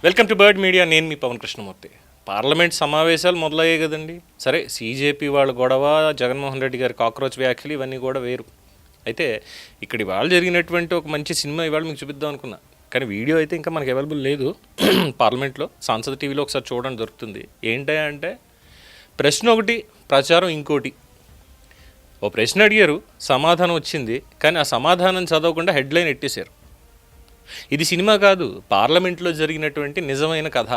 Welcome to bird media. నేను మీ Pawan Krishnamurthy. Parliament సమావేశాలు మొదలయ్యాయి కదండి. సరే, సీజేపీ వాళ్ళ గొడవ, జగన్మోహన్ రెడ్డి గారి కాక్రోచ్ వ్యాఖ్యలు ఇవన్నీ కూడా వేరు. అయితే ఇక్కడ ఇవాళ జరిగినటువంటి ఒక మంచి సినిమా ఇవాళ మీకు చూపిద్దాం అనుకున్నా, కానీ వీడియో అయితే ఇంకా మనకు అవైలబుల్ లేదు. పార్లమెంట్లో సాంసద్ టీవీలో ఒకసారి చూడడం దొరుకుతుంది. ఏంటంటే ప్రశ్న ఒకటి, ప్రచారం ఇంకోటి. ఓ ప్రశ్న అడిగారు, సమాధానం వచ్చింది, కానీ ఆ సమాధానం చదవకుండా హెడ్లైన్ ఎట్టేశారు. ఇది సినిమా కాదు, పార్లమెంట్లో జరిగినటువంటి నిజమైన కథ.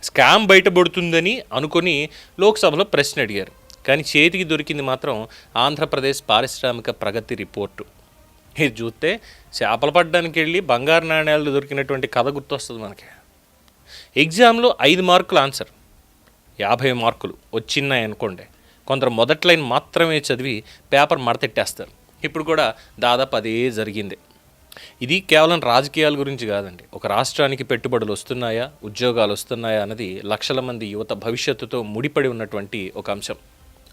స్కామ్ బయటపడుతుందని అనుకొని లోక్సభలో ప్రశ్న అడిగారు, కానీ చేతికి దొరికింది మాత్రం ఆంధ్రప్రదేశ్ పారిశ్రామిక ప్రగతి రిపోర్టు. ఇది చూస్తే చేపలు పట్టడానికి వెళ్ళి బంగారు నాణ్యాలు దొరికినటువంటి కథ గుర్తొస్తుంది మనకి. ఎగ్జామ్లో 5 మార్కుల ఆన్సర్, 50 మార్కులు వచ్చినాయి అనుకోండి. కొందరు మొదటి లైన్ మాత్రమే చదివి పేపర్ మడతెట్టేస్తారు. ఇప్పుడు కూడా దాదాపు అదే జరిగింది. ఇది కేవలం రాజకీయాల గురించి కాదండి. ఒక రాష్ట్రానికి పెట్టుబడులు వస్తున్నాయా, ఉద్యోగాలు వస్తున్నాయా అన్నది లక్షల మంది యువత భవిష్యత్తుతో ముడిపడి ఉన్నటువంటి ఒక అంశం.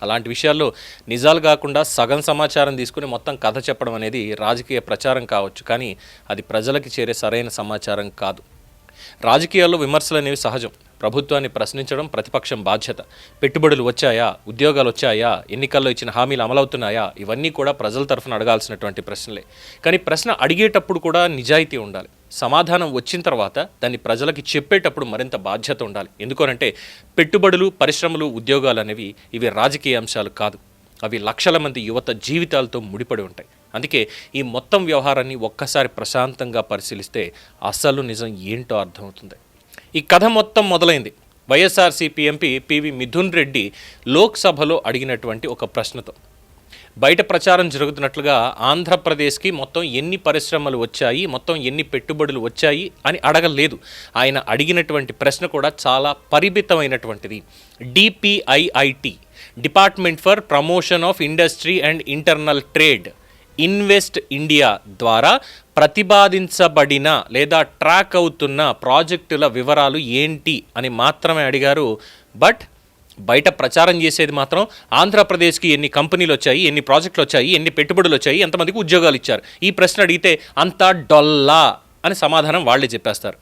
అలాంటి విషయాల్లో నిజాలు కాకుండా సగం సమాచారం తీసుకుని మొత్తం కథ చెప్పడం అనేది రాజకీయ ప్రచారం కావచ్చు, కానీ అది ప్రజలకి చేరే సరైన సమాచారం కాదు. రాజకీయాల్లో విమర్శలు అనేవి సహజం. ప్రభుత్వాన్ని ప్రశ్నించడం ప్రతిపక్షం బాధ్యత. పెట్టుబడులు వచ్చాయా, ఉద్యోగాలు వచ్చాయా, ఎన్నికల్లో ఇచ్చిన హామీలు అమలవుతున్నాయా, ఇవన్నీ కూడా ప్రజల తరఫున అడగాల్సినటువంటి ప్రశ్నలే. కానీ ప్రశ్న అడిగేటప్పుడు కూడా నిజాయితీ ఉండాలి. సమాధానం వచ్చిన తర్వాత దాన్ని ప్రజలకి చెప్పేటప్పుడు మరింత బాధ్యత ఉండాలి. ఎందుకనంటే పెట్టుబడులు, పరిశ్రమలు, ఉద్యోగాలు అనేవి ఇవి రాజకీయ అంశాలు కాదు. అవి లక్షల మంది యువత జీవితాలతో ముడిపడి ఉంటాయి. అందుకే ఈ మొత్తం వ్యవహారాన్ని ఒక్కసారి ప్రశాంతంగా పరిశీలిస్తే అసలు నిజం ఏంటో అర్థమవుతుంది. ఈ కథ మొత్తం మొదలైంది వైఎస్ఆర్సీపీ ఎంపీ పివి మిథున్ రెడ్డి లోక్సభలో అడిగినటువంటి ఒక ప్రశ్నతో. బయట ప్రచారం జరుగుతున్నట్లుగా ఆంధ్రప్రదేశ్కి మొత్తం ఎన్ని పరిశ్రమలు వచ్చాయి, మొత్తం ఎన్ని పెట్టుబడులు వచ్చాయి అని అడగలేదు. ఆయన అడిగినటువంటి ప్రశ్న కూడా చాలా పరిమితమైనటువంటిది. DPIIT, department for promotion of industry and internal trade, invest India ద్వారా ప్రతిపాదించబడిన లేదా ట్రాక్ అవుతున్న ప్రాజెక్టుల వివరాలు ఏంటి అని మాత్రమే అడిగారు. బట్ బయట ప్రచారం చేసేది మాత్రం ఆంధ్రప్రదేశ్కి ఎన్ని కంపెనీలు వచ్చాయి, ఎన్ని ప్రాజెక్టులు వచ్చాయి, ఎన్ని పెట్టుబడులు వచ్చాయి, ఎంతమందికి ఉద్యోగాలు ఇచ్చారు. ఈ ప్రశ్న అడిగితే అంతా డొల్లా అని సమాధానం వాళ్ళే చెప్పేస్తారు.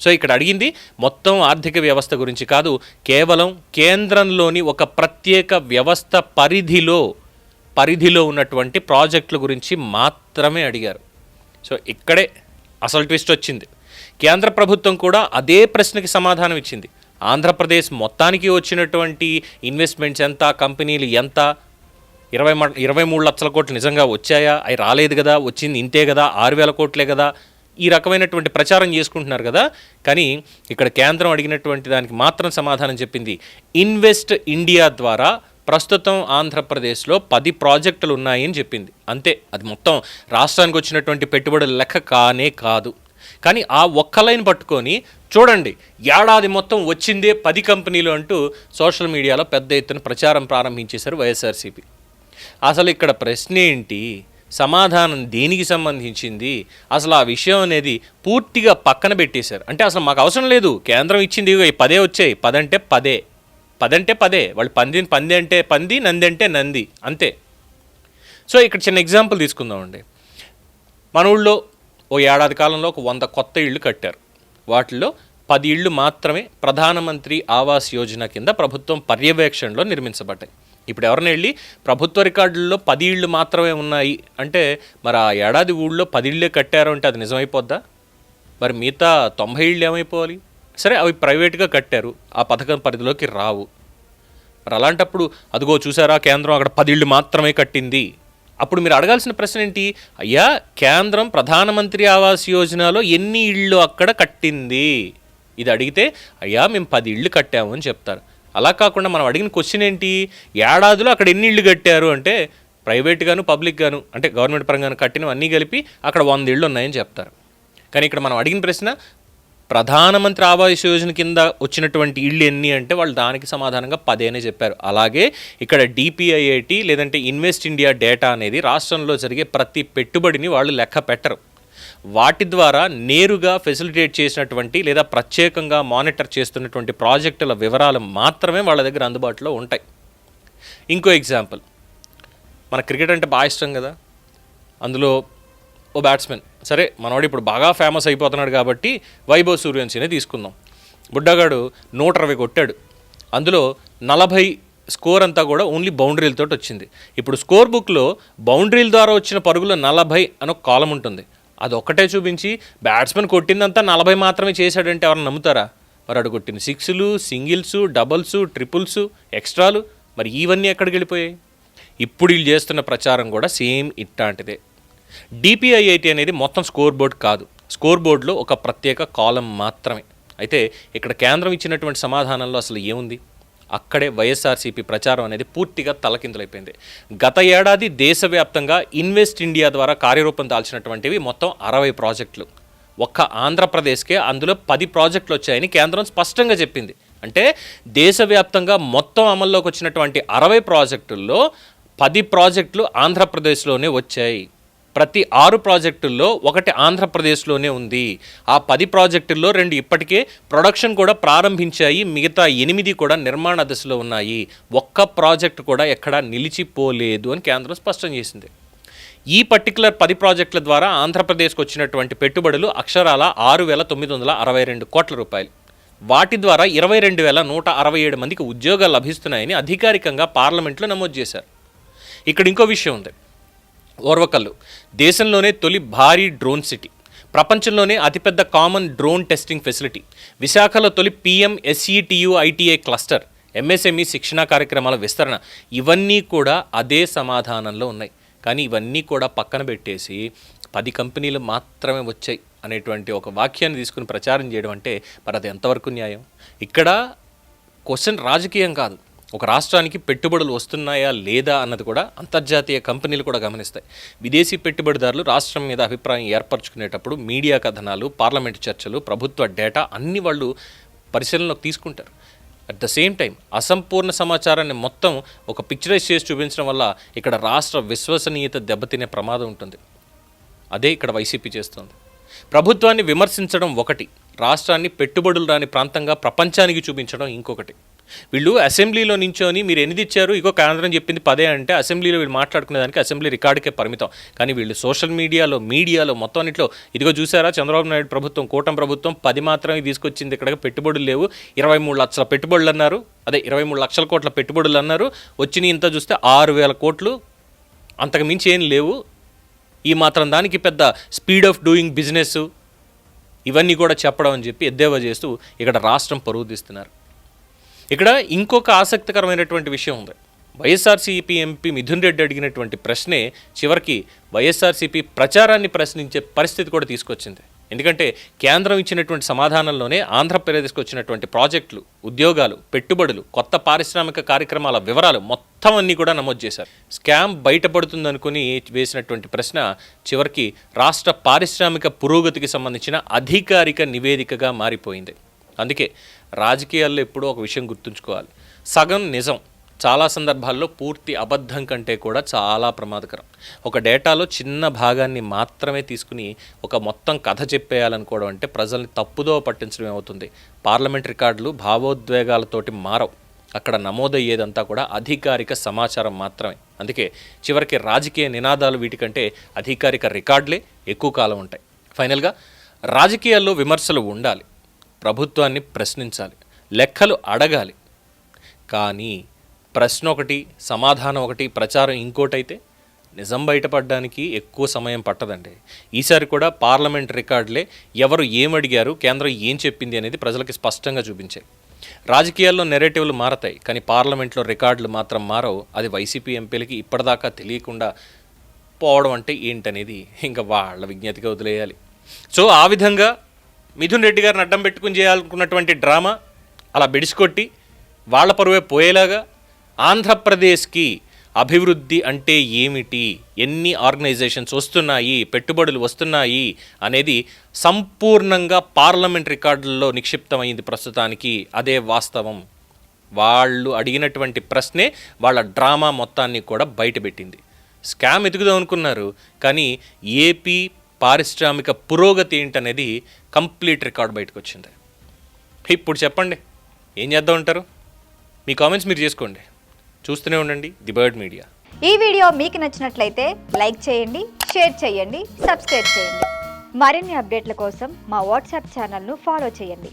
సో ఇక్కడ అడిగింది మొత్తం ఆర్థిక వ్యవస్థ గురించి కాదు, కేవలం కేంద్రంలోని ఒక ప్రత్యేక వ్యవస్థ పరిధిలో ఉన్నటువంటి ప్రాజెక్టుల గురించి మాత్రమే అడిగారు. సో ఇక్కడే అసలు ట్విస్ట్ వచ్చింది. కేంద్ర ప్రభుత్వం కూడా అదే ప్రశ్నకి సమాధానం ఇచ్చింది. ఆంధ్రప్రదేశ్ మొత్తానికి వచ్చినటువంటి ఇన్వెస్ట్మెంట్స్ ఎంత, కంపెనీలు ఎంత, 23 లక్షల కోట్లు నిజంగా వచ్చాయా, అవి రాలేదు కదా, వచ్చింది ఇంతే కదా, 6,000 కోట్లే కదా, ఈ రకమైనటువంటి ప్రచారం చేసుకుంటున్నారు కదా. కానీ ఇక్కడ కేంద్రం అడిగినటువంటి దానికి మాత్రం సమాధానం చెప్పింది ఇన్వెస్ట్ ఇండియా ద్వారా ప్రస్తుతం ఆంధ్రప్రదేశ్లో 10 ప్రాజెక్టులు ఉన్నాయని చెప్పింది. అంతే, అది మొత్తం రాష్ట్రానికి వచ్చినటువంటి పెట్టుబడుల లెక్క కానే కాదు. కానీ ఆ ఒక్క లైన్ పట్టుకొని చూడండి, ఏడాది మొత్తం వచ్చిందే 10 కంపెనీలు అంటూ సోషల్ మీడియాలో పెద్ద ఎత్తున ప్రచారం ప్రారంభించేశారు వైఎస్ఆర్సీపీ. అసలు ఇక్కడ ప్రశ్న ఏంటి, సమాధానం దేనికి సంబంధించింది, అసలు ఆ విషయం అనేది పూర్తిగా పక్కన పెట్టేశారు. అంటే అసలు మాకు అవసరం లేదు, కేంద్రం ఇచ్చింది 10 వచ్చాయి, 10 అంటే 10, వాళ్ళు పంది అంటే పంది, నంది అంటే నంది, అంతే. సో ఇక్కడ చిన్న ఎగ్జాంపుల్ తీసుకుందామండి. మన ఊళ్ళో ఓ ఏడాది కాలంలో ఒక 100 కొత్త ఇళ్ళు కట్టారు. వాటిల్లో 10 ఇళ్ళు మాత్రమే ప్రధానమంత్రి ఆవాస్ యోజన కింద ప్రభుత్వం పర్యవేక్షణలో నిర్మించబడ్డాయి. ఇప్పుడు ఎవరిని వెళ్ళి ప్రభుత్వ రికార్డుల్లో 10 ఇళ్ళు మాత్రమే ఉన్నాయి అంటే మరి ఆ ఏడాది ఊళ్ళో 10 ఇళ్ళే కట్టారు అంటే అది నిజమైపోద్దా? మరి మిగతా 90 ఇళ్ళు ఏమైపోవాలి? సరే, అవి ప్రైవేట్గా కట్టారు, ఆ పథకం పరిధిలోకి రావు. మరి అలాంటప్పుడు అదిగో చూసారా, కేంద్రం అక్కడ 10 ఇళ్ళు మాత్రమే కట్టింది. అప్పుడు మీరు అడగాల్సిన ప్రశ్న ఏంటి, అయ్యా కేంద్రం ప్రధానమంత్రి ఆవాస్ యోజనలో ఎన్ని ఇళ్ళు అక్కడ కట్టింది? ఇది అడిగితే అయ్యా మేము 10 ఇళ్ళు కట్టాము అని చెప్తారు. అలా కాకుండా మనం అడిగిన క్వశ్చన్ ఏంటి, ఏడాదిలో అక్కడ ఎన్ని ఇళ్ళు కట్టారు అంటే ప్రైవేట్ గాను పబ్లిక్ గాను అంటే గవర్నమెంట్ పరంగాను కట్టినవి అన్నీ కలిపి అక్కడ 100 ఇళ్ళు ఉన్నాయని చెప్తారు. కానీ ఇక్కడ మనం అడిగిన ప్రశ్న ప్రధానమంత్రి ఆవాస్ యోజన కింద వచ్చినటువంటి ఇళ్ళు ఎన్ని అంటే వాళ్ళు దానికి సమాధానంగా 10 అనే చెప్పారు. అలాగే ఇక్కడ డిపిఐఐటి లేదంటే ఇన్వెస్ట్ ఇండియా డేటా అనేది రాష్ట్రంలో జరిగే ప్రతి పెట్టుబడిని వాళ్ళు లెక్క పెట్టరు. వాటి ద్వారా నేరుగా ఫెసిలిటేట్ చేసినటువంటి లేదా ప్రత్యేకంగా మానిటర్ చేస్తున్నటువంటి ప్రాజెక్టుల వివరాలు మాత్రమే వాళ్ళ దగ్గర అందుబాటులో ఉంటాయి. ఇంకో ఎగ్జాంపుల్, మన క్రికెట్ అంటే బాగా ఇష్టం కదా, అందులో ఓ బ్యాట్స్మెన్ సరే మనవాడు ఇప్పుడు బాగా ఫేమస్ అయిపోతున్నాడు కాబట్టి వైభవ్ సూర్యవంశీనే తీసుకుందాం. బుడ్డగాడు 120 కొట్టాడు, అందులో 40 స్కోర్ అంతా కూడా ఓన్లీ బౌండరీలతో వచ్చింది. ఇప్పుడు స్కోర్ బుక్లో బౌండరీల ద్వారా వచ్చిన పరుగులు 40 అని ఒక కాలం ఉంటుంది. అది ఒక్కటే చూపించి బ్యాట్స్మెన్ కొట్టిందంతా 40 మాత్రమే చేశాడంటే ఎవరైనా నమ్ముతారా? మరి అడు కొట్టిన 6లు, సింగిల్స్, డబల్స్, ట్రిపుల్స్, ఎక్స్ట్రాలు, మరి ఇవన్నీ ఎక్కడికి వెళ్ళిపోయాయి? ఇప్పుడు వీళ్ళు చేస్తున్న ప్రచారం కూడా సేమ్ ఇట్లాంటిదే. డిపిఐఐటి అనేది మొత్తం స్కోర్ బోర్డ్ కాదు, స్కోర్ బోర్డులో ఒక ప్రత్యేక కాలం మాత్రమే. అయితే ఇక్కడ కేంద్రం ఇచ్చినటువంటి సమాధానంలో అసలు ఏముంది? అక్కడే వైఎస్ఆర్సీపీ ప్రచారం అనేది పూర్తిగా తలకిందులైపోయింది. గత ఏడాది దేశవ్యాప్తంగా ఇన్వెస్ట్ ఇండియా ద్వారా కార్యరూపం దాల్చినటువంటివి మొత్తం 60 ప్రాజెక్టులు. ఒక్క ఆంధ్రప్రదేశ్కే అందులో 10 ప్రాజెక్టులు వచ్చాయని కేంద్రం స్పష్టంగా చెప్పింది. అంటే దేశవ్యాప్తంగా మొత్తం అమల్లోకి వచ్చినటువంటి 60 ప్రాజెక్టుల్లో 10 ప్రాజెక్టులు ఆంధ్రప్రదేశ్లోనే వచ్చాయి. ప్రతి 6 ప్రాజెక్టుల్లో ఒకటి ఆంధ్రప్రదేశ్లోనే ఉంది. ఆ 10 ప్రాజెక్టుల్లో 2 ఇప్పటికే ప్రొడక్షన్ కూడా ప్రారంభించాయి, మిగతా 8 కూడా నిర్మాణ దశలో ఉన్నాయి. ఒక్క ప్రాజెక్టు కూడా ఎక్కడా నిలిచిపోలేదు అని కేంద్రం స్పష్టం చేసింది. ఈ పర్టికులర్ 10 ప్రాజెక్టుల ద్వారా ఆంధ్రప్రదేశ్కి వచ్చినటువంటి పెట్టుబడులు అక్షరాల 6,962 కోట్ల రూపాయలు. వాటి ద్వారా 22,167 మందికి ఉద్యోగాలు లభిస్తున్నాయని అధికారికంగా పార్లమెంట్లో నమోదు చేశారు. ఇక్కడ ఇంకో విషయం ఉంది. ఓర్వకల్లు దేశంలోనే తొలి భారీ డ్రోన్ సిటీ, ప్రపంచంలోనే అతిపెద్ద కామన్ డ్రోన్ టెస్టింగ్ ఫెసిలిటీ, విశాఖలో తొలి PMSETU ITI క్లస్టర్, MSME శిక్షణా కార్యక్రమాల విస్తరణ, ఇవన్నీ కూడా అదే సమాధానంలో ఉన్నాయి. కానీ ఇవన్నీ కూడా పక్కన పెట్టేసి 10 కంపెనీలు మాత్రమే వచ్చాయి అనేటువంటి ఒక వాక్యాన్ని తీసుకుని ప్రచారం చేయడం అంటే మరి అది ఎంతవరకు న్యాయం? ఇక్కడ క్వశ్చన్ రాజకీయం కాదు, ఒక రాష్ట్రానికి పెట్టుబడులు వస్తున్నాయా లేదా అన్నది కూడా అంతర్జాతీయ కంపెనీలు కూడా గమనిస్తాయి. విదేశీ పెట్టుబడిదారులు రాష్ట్రం మీద అభిప్రాయం ఏర్పరచుకునేటప్పుడు మీడియా కథనాలు, పార్లమెంటు చర్చలు, ప్రభుత్వ డేటా అన్ని వాళ్ళు పరిశీలనలోకి తీసుకుంటారు. అట్ ద సేమ్ టైం అసంపూర్ణ సమాచారాన్ని మొత్తం ఒక పిక్చరైజ్ చేసి చూపించడం వల్ల ఇక్కడ రాష్ట్ర విశ్వసనీయత దెబ్బతినే ప్రమాదం ఉంటుంది. అదే ఇక్కడ వైసీపీ చేస్తుంది. ప్రభుత్వాన్ని విమర్శించడం ఒకటి, రాష్ట్రాన్ని పెట్టుబడులు రాని ప్రాంతంగా ప్రపంచానికి చూపించడం ఇంకొకటి. వీళ్ళు అసెంబ్లీలో నించొని మీరు ఎనిమిది ఇచ్చారు, ఇగో కేంద్రం చెప్పింది 10 అంటే అసెంబ్లీలో వీళ్ళు మాట్లాడుకునేదానికి అసెంబ్లీ రికార్డుకే పరిమితం. కానీ వీళ్ళు సోషల్ మీడియాలో మొత్తం అన్నింటిలో ఇదిగో చూసారా చంద్రబాబు నాయుడు ప్రభుత్వం, కూటమి ప్రభుత్వం 10 మాత్రమే తీసుకొచ్చింది, ఇక్కడ పెట్టుబడులు లేవు, 23 లక్షల పెట్టుబడులు అన్నారు, అదే 23 లక్షల కోట్ల పెట్టుబడులు అన్నారు, వచ్చినాయి ఇంత చూస్తే 6,000 కోట్లు, అంతకు మించి ఏం లేవు, ఈ మాత్రం దానికి పెద్ద స్పీడ్ ఆఫ్ డూయింగ్ బిజినెస్ ఇవన్నీ కూడా చెప్పడం అని చెప్పి ఎద్దేవా చేస్తూ ఇక్కడ రాష్ట్రం పరువు తీస్తున్నారు. ఇక్కడ ఇంకొక ఆసక్తికరమైనటువంటి విషయం ఉంది. వైఎస్ఆర్సీపీ ఎంపీ మిథున్ రెడ్డి అడిగినటువంటి ప్రశ్నే చివరికి వైఎస్ఆర్సీపీ ప్రచారాన్ని ప్రశ్నించే పరిస్థితి కూడా తీసుకొచ్చింది. ఎందుకంటే కేంద్రం ఇచ్చినటువంటి సమాధానంలోనే ఆంధ్రప్రదేశ్కి వచ్చినటువంటి ప్రాజెక్టులు, ఉద్యోగాలు, పెట్టుబడులు, కొత్త పారిశ్రామిక కార్యక్రమాల వివరాలు మొత్తం అన్నీ కూడా నమోదు చేశారు. స్కామ్ బయటపడుతుందనుకుని వేసినటువంటి ప్రశ్న చివరికి రాష్ట్ర పారిశ్రామిక పురోగతికి సంబంధించిన అధికారిక నివేదికగా మారిపోయింది. అందుకే రాజకీయాల్లో ఎప్పుడూ ఒక విషయం గుర్తుంచుకోవాలి, సగం నిజం చాలా సందర్భాల్లో పూర్తి అబద్ధం కంటే కూడా చాలా ప్రమాదకరం. ఒక డేటాలో చిన్న భాగాన్ని మాత్రమే తీసుకుని ఒక మొత్తం కథ చెప్పేయాలనుకోవడం అంటే ప్రజల్ని తప్పుదో పట్టించడం అవుతుంది. పార్లమెంట్ రికార్డులు భావోద్వేగాలతోటి మారవు, అక్కడ నమోదయ్యేదంతా కూడా అధికారిక సమాచారం మాత్రమే. అందుకే చివరికి రాజకీయ నినాదాలు వీటికంటే అధికారిక రికార్డులే ఎక్కువ కాలం ఉంటాయి. ఫైనల్గా రాజకీయాల్లో విమర్శలు ఉండాలి, ప్రభుత్వాన్ని ప్రశ్నించాలి, లెక్కలు అడగాలి. కానీ ప్రశ్న ఒకటి, సమాధానం ఒకటి, ప్రచారం ఇంకోటైతే నిజం బయటపడడానికి ఎక్కువ సమయం పట్టదండి. ఈసారి కూడా పార్లమెంట్ రికార్డులే ఎవరు ఏమడిగారు, కేంద్రం ఏం చెప్పింది అనేది ప్రజలకి స్పష్టంగా చూపించాయి. రాజకీయాల్లో నెరేటివ్లు మారతాయి, కానీ పార్లమెంట్లో రికార్డులు మాత్రం మారవు. అది వైసీపీ ఎంపీలకి ఇప్పటిదాకా తెలియకుండా పోవడం అంటే ఏంటనేది ఇంకా వాళ్ళ విజ్ఞతగా వదిలేయాలి. సో ఆ విధంగా మిథున్ రెడ్డి గారిని అడ్డం పెట్టుకుని చేయాలనుకున్నటువంటి డ్రామా అలా బెడిసికొట్టి వాళ్ళ పరువే పోయేలాగా ఆంధ్రప్రదేశ్కి అభివృద్ధి అంటే ఏమిటి, ఎన్ని ఆర్గనైజేషన్స్ వస్తున్నాయి, పెట్టుబడులు వస్తున్నాయి అనేది సంపూర్ణంగా పార్లమెంట్ రికార్డుల్లో నిక్షిప్తమైంది ప్రస్తుతానికి. అదే వాస్తవం. వాళ్ళు అడిగినటువంటి ప్రశ్నే వాళ్ళ డ్రామా మొత్తాన్ని కూడా బయటపెట్టింది. స్కామ్ ఎదుగుదాం అనుకున్నారు, కానీ ఏపీ పారిశ్రామిక పురోగతి ఏంటనేది కంప్లీట్ రికార్డ్ బయటకు వచ్చింది. ఇప్పుడు చెప్పండి, ఏం చేద్దాం అంటారు? మీ కామెంట్స్ మీరు చేసుకోండి. చూస్తూనే ఉండండి ది బర్డ్ మీడియా. ఈ వీడియో మీకు నచ్చినట్లయితే లైక్ చేయండి, షేర్ చేయండి, సబ్స్క్రైబ్ చేయండి. మరిన్ని అప్డేట్ల కోసం మా వాట్సాప్ ఛానల్ను ఫాలో చేయండి.